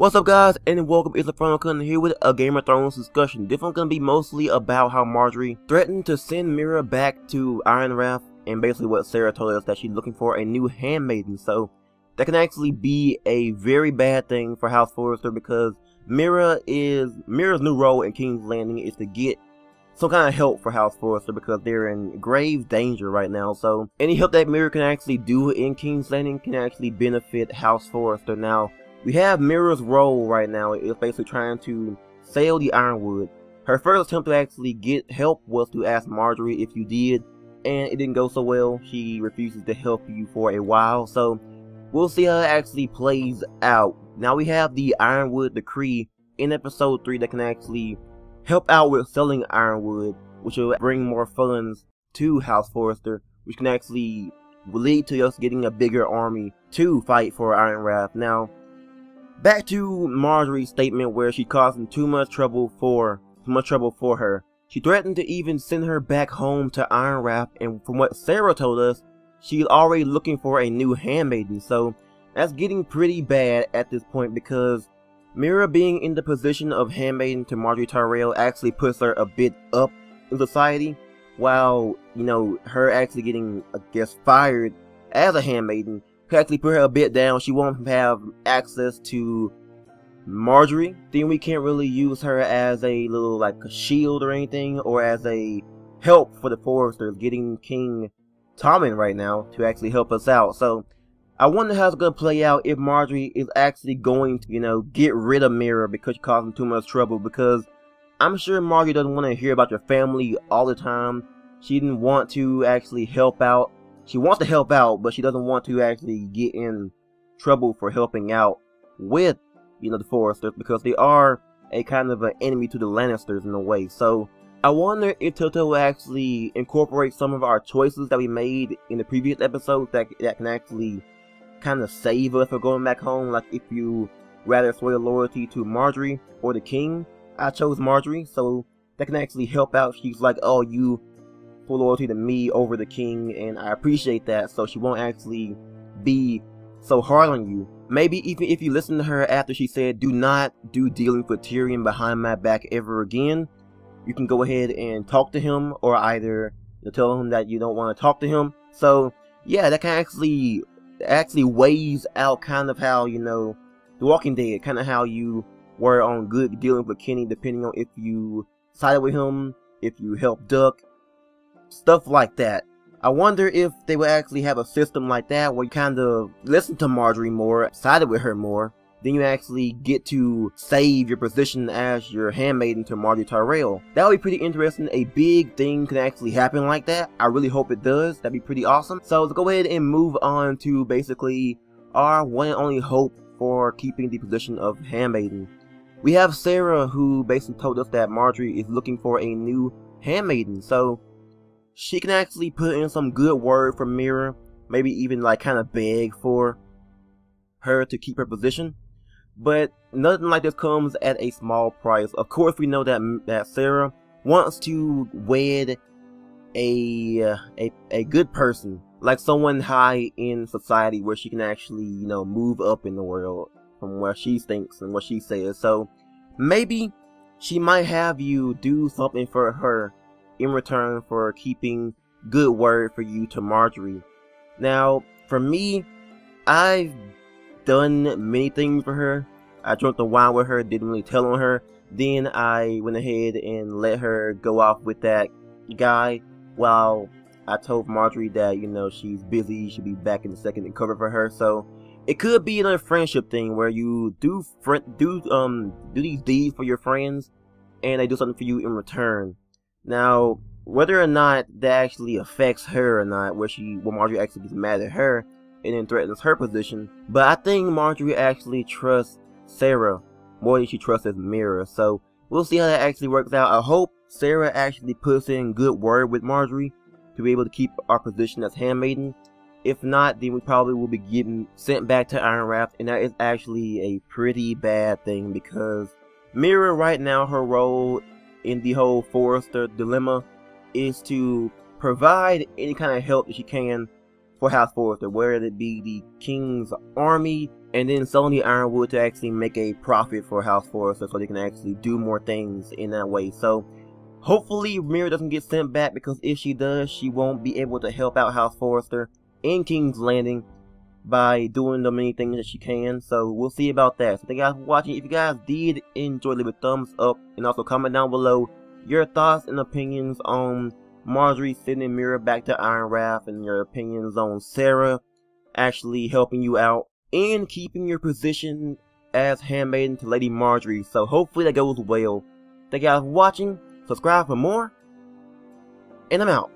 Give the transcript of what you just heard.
What's up guys, and welcome. It's InfernoKun here with a Game of Thrones discussion. This one's gonna be mostly about how Margaery threatened to send Mira back to Ironrath, and basically what Sarah told us, that she's looking for a new handmaiden. So that can actually be a very bad thing for House Forrester, because Mira's new role in King's Landing is to get some kind of help for House Forrester, because they're in grave danger right now. So any help that Mira can actually do in King's Landing can actually benefit House Forrester. Now, we have Mira's role right now is basically trying to sail the Ironwood. Her first attempt to actually get help was to ask Margaery if you did, and it didn't go so well. She refuses to help you for a while, so we'll see how it actually plays out. Now we have the Ironwood Decree in episode 3 that can actually help out with selling Ironwood, which will bring more funds to House Forrester, which can actually lead to us getting a bigger army to fight for Ironrath. Now, back to Margaery's statement where she causing too much trouble for her. She threatened to even send her back home to Ironrath, and from what Sarah told us, she's already looking for a new handmaiden. So that's getting pretty bad at this point, because Mira being in the position of handmaiden to Margaery Tyrell actually puts her a bit up in society, while, you know, her actually getting, I guess, fired as a handmaiden could actually put her a bit down. She won't have access to Margaery. Then we can't really use her as a little, like, a shield or anything, or as a help for the Forresters getting King Tommen right now to actually help us out. So I wonder how it's gonna play out if Margaery is actually going to, you know, get rid of Mira because she's causing too much trouble, because I'm sure Margaery doesn't want to hear about your family all the time. She didn't want to actually help out. She wants to help out, but she doesn't want to actually get in trouble for helping out with, you know, the Forresters, because they are a kind of an enemy to the Lannisters in a way. So I wonder if Telltale will actually incorporate some of our choices that we made in the previous episodes that can actually kind of save us for going back home. Like, if you rather swear loyalty to Margaery or the king. I chose Margaery, so that can actually help out. She's like, oh, you full loyalty to me over the king, and I appreciate that, so she won't actually be so hard on you. Maybe even if you listen to her after she said, do not do dealing with Tyrion behind my back ever again, you can go ahead and talk to him, or either tell him that you don't want to talk to him. So yeah, that can actually weighs out kind of how, you know, The Walking Dead, kind of how you were on good dealing with Kenny, depending on if you sided with him, if you helped Duck, stuff like that. I wonder if they will actually have a system like that where you kind of listen to Margaery more, sided with her more, then you actually get to save your position as your handmaiden to Margaery Tyrell. That would be pretty interesting. A big thing can actually happen like that. I really hope it does. That'd be pretty awesome. So let's go ahead and move on to basically our one and only hope for keeping the position of handmaiden. We have Sarah, who basically told us that Margaery is looking for a new handmaiden. So she can actually put in some good word for Mira, maybe even like kind of beg for her to keep her position. But nothing like this comes at a small price. Of course, we know that Sarah wants to wed a good person, like someone high in society, where she can actually, you know, move up in the world from where she thinks and what she says. So maybe she might have you do something for her in return for keeping good word for you to Margaery. Now, for me, I've done many things for her. I drank the wine with her, didn't really tell on her. Then I went ahead and let her go off with that guy, while I told Margaery that, you know, she's busy, she'll be back in a second and cover for her. So it could be another friendship thing where you do these deeds for your friends, and they do something for you in return. Now, whether or not that actually affects her or not, where Margaery actually gets mad at her and then threatens her position, but I think Margaery actually trusts Sarah more than she trusts Mira. So we'll see how that actually works out. I hope Sarah actually puts in good word with Margaery to be able to keep our position as handmaiden. If not, then we probably will be getting sent back to Ironrath, and that is actually a pretty bad thing, because Mira right now, her role in the whole Forrester dilemma is to provide any kind of help that she can for House Forrester, whether it be the King's army and then selling the ironwood to actually make a profit for House Forrester so they can actually do more things in that way. So hopefully Mira doesn't get sent back, because if she does, she won't be able to help out House Forrester in King's Landing by doing the many things that she can. So we'll see about that. So thank you guys for watching. If you guys did enjoy, leave a thumbs up, and also comment down below your thoughts and opinions on Margaery sending Mira back to Ironrath, and your opinions on Sarah actually helping you out and keeping your position as handmaiden to Lady Margaery. So hopefully that goes well. Thank you guys for watching. Subscribe for more, and I'm out.